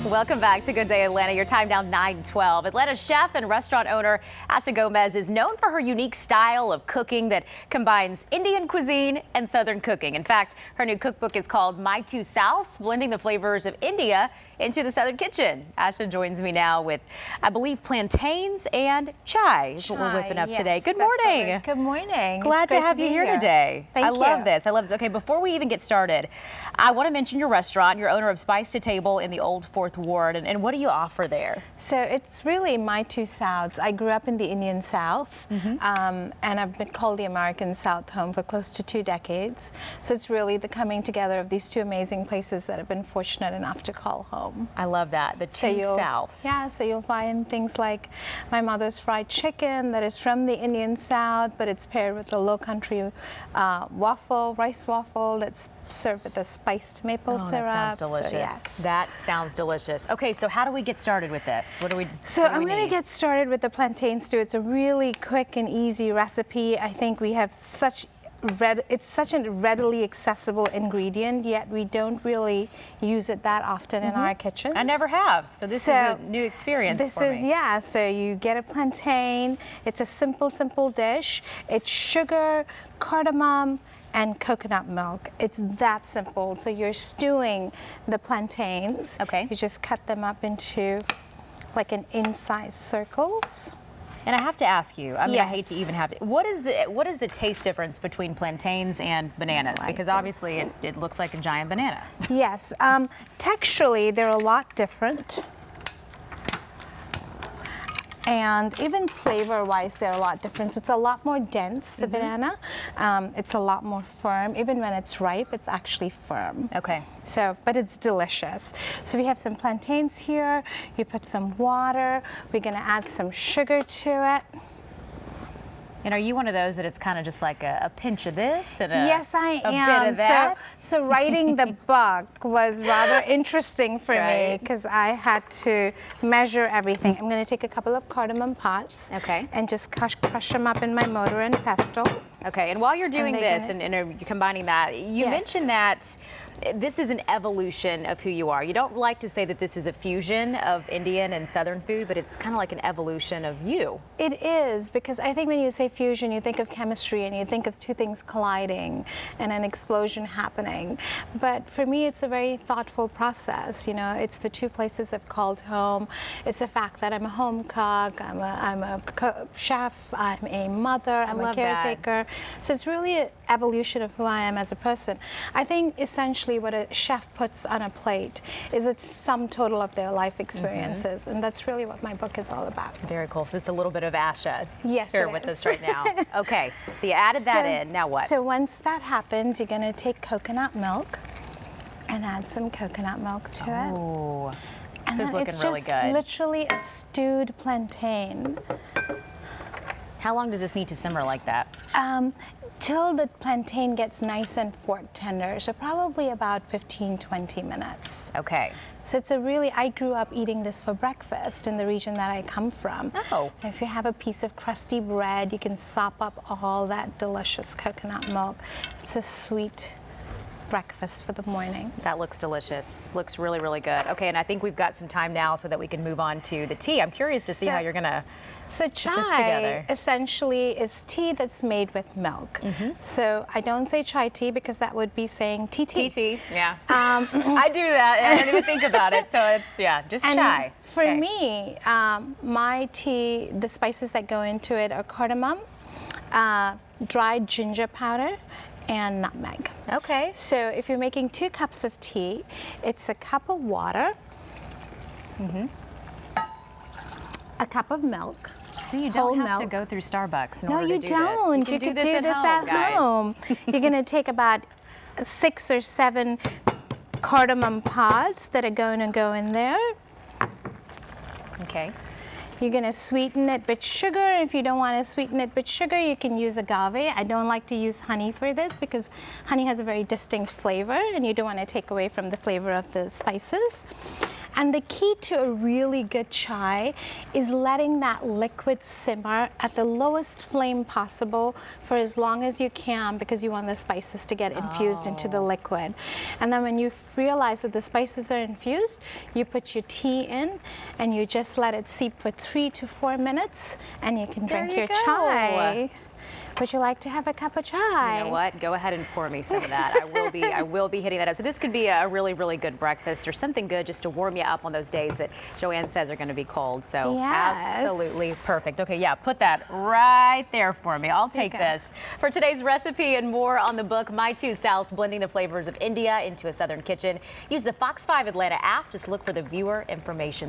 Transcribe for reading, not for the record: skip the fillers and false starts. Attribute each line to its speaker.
Speaker 1: Welcome back to Good Day Atlanta. Your time now 9:12. Atlanta chef and restaurant owner Asha Gomez is known for her unique style of cooking that combines Indian cuisine and Southern cooking. In fact, her new cookbook is called My Two Souths, blending the flavors of India into the Southern kitchen. Asha joins me now with, I believe, plantains and chai is what we're whipping up today. Good morning.
Speaker 2: Good morning.
Speaker 1: Glad to have you here today.
Speaker 2: Thank you.
Speaker 1: I love this. I love this. Okay, before we even get started, I want to mention your restaurant. You're owner of Spice to Table in the Old Fourth Ward. And what do you offer there?
Speaker 2: So it's really My Two Souths. I grew up in the Indian South, and I've been called the American South home for close to 2 decades. So it's really the coming together of these two amazing places that I've been fortunate enough to call home.
Speaker 1: I love that. The two Souths.
Speaker 2: Yeah, so you'll find things like my mother's fried chicken that is from the Indian South, but it's paired with a low country waffle, rice waffle that's served with a spiced maple syrup.
Speaker 1: That sounds delicious.
Speaker 2: So, yes.
Speaker 1: That sounds delicious. Okay, so how do we get started with this? What do we
Speaker 2: So I'm going to get started with the plantain stew. It's a really quick and easy recipe. I think we have it's such a readily accessible ingredient, yet we don't really use it that often in our kitchens.
Speaker 1: I never have, so this is a new experience for me.
Speaker 2: Yeah, so you get a plantain. It's a simple dish. It's sugar, cardamom, and coconut milk. It's that simple. So you're stewing the plantains.
Speaker 1: Okay.
Speaker 2: You just cut them up into like an incised circles.
Speaker 1: And I have to ask you, I mean,
Speaker 2: Yes.
Speaker 1: I hate to even have to, what is the taste difference between plantains and bananas? Because obviously it looks like a giant banana.
Speaker 2: Yes, texturally they're a lot different. And even flavor-wise, they're a lot different. It's a lot more dense, the banana. It's a lot more firm. Even when it's ripe, it's actually firm.
Speaker 1: Okay.
Speaker 2: So, but it's delicious. So we have some plantains here. You put some water. We're gonna add some sugar to it.
Speaker 1: And are you one of those that it's kind of just like a pinch of this and
Speaker 2: Yes, I
Speaker 1: a
Speaker 2: am.
Speaker 1: bit of that?
Speaker 2: So writing the book was rather interesting for me because I had to measure everything. I'm going to take a couple of cardamom pods and just crush them up in my mortar and pestle.
Speaker 1: Okay, and while you're doing this and you're combining that, you mentioned that this is an evolution of who you are. You don't like to say that this is a fusion of Indian and Southern food, but it's kind of like an evolution of you.
Speaker 2: It is, because I think when you say fusion, you think of chemistry and you think of two things colliding and an explosion happening. But for me, it's a very thoughtful process. You know, it's the two places I've called home. It's the fact that I'm a home cook, I'm a chef, I'm a mother, I'm a caretaker. So it's really an evolution of who I am as a person. I think essentially what a chef puts on a plate is a sum total of their life experiences, and that's really what my book is all about.
Speaker 1: Very cool. So it's a little bit of Asha
Speaker 2: here
Speaker 1: with us right now. Okay, so you added that in. Now what?
Speaker 2: So once that happens, you're going to take coconut milk and add some coconut milk to it.
Speaker 1: Oh,
Speaker 2: and
Speaker 1: this is looking really good.
Speaker 2: It's just literally a stewed plantain.
Speaker 1: How long does this need to simmer like that?
Speaker 2: Till the plantain gets nice and fork tender, so probably about 15-20 minutes.
Speaker 1: Okay.
Speaker 2: So it's I grew up eating this for breakfast in the region that I come from.
Speaker 1: Oh.
Speaker 2: If you have a piece of crusty bread, you can sop up all that delicious coconut milk. It's a sweet breakfast for the morning.
Speaker 1: That looks delicious. Looks really, really good. Okay, and I think we've got some time now so that we can move on to the tea. I'm curious to see how you're gonna
Speaker 2: So chai essentially is tea that's made with milk. So I don't say chai tea because that would be saying tea.
Speaker 1: Tea, yeah. I do that and I didn't even think about it. So it's, just chai.
Speaker 2: For me, my tea, the spices that go into it are cardamom, dried ginger powder, and nutmeg.
Speaker 1: Okay.
Speaker 2: So if you're making 2 cups of tea, it's a cup of water, a cup of milk.
Speaker 1: So you don't have to go through Starbucks in order to do this.
Speaker 2: No, you don't.
Speaker 1: You can do this
Speaker 2: at home. You're going to take about 6 or 7 cardamom pods that are going to go in there.
Speaker 1: Okay.
Speaker 2: You're going to sweeten it with sugar. If you don't want to sweeten it with sugar, you can use agave. I don't like to use honey for this because honey has a very distinct flavor and you don't want to take away from the flavor of the spices. And the key to a really good chai is letting that liquid simmer at the lowest flame possible for as long as you can, because you want the spices to get infused into the liquid. And then when you realize that the spices are infused, you put your tea in and you just let it seep for 3 to 4 minutes, and you can drink your chai. Would you like to have a cup of chai?
Speaker 1: You know what? Go ahead and pour me some of that. I will be hitting that up. So this could be a really, really good breakfast or something good just to warm you up on those days that Joanne says are going to be cold. So
Speaker 2: yes.
Speaker 1: Absolutely perfect. Okay, yeah, put that right there for me. I'll take this. For today's recipe and more on the book, My Two Souths, Blending the Flavors of India into a Southern Kitchen, use the Fox 5 Atlanta app. Just look for the viewer information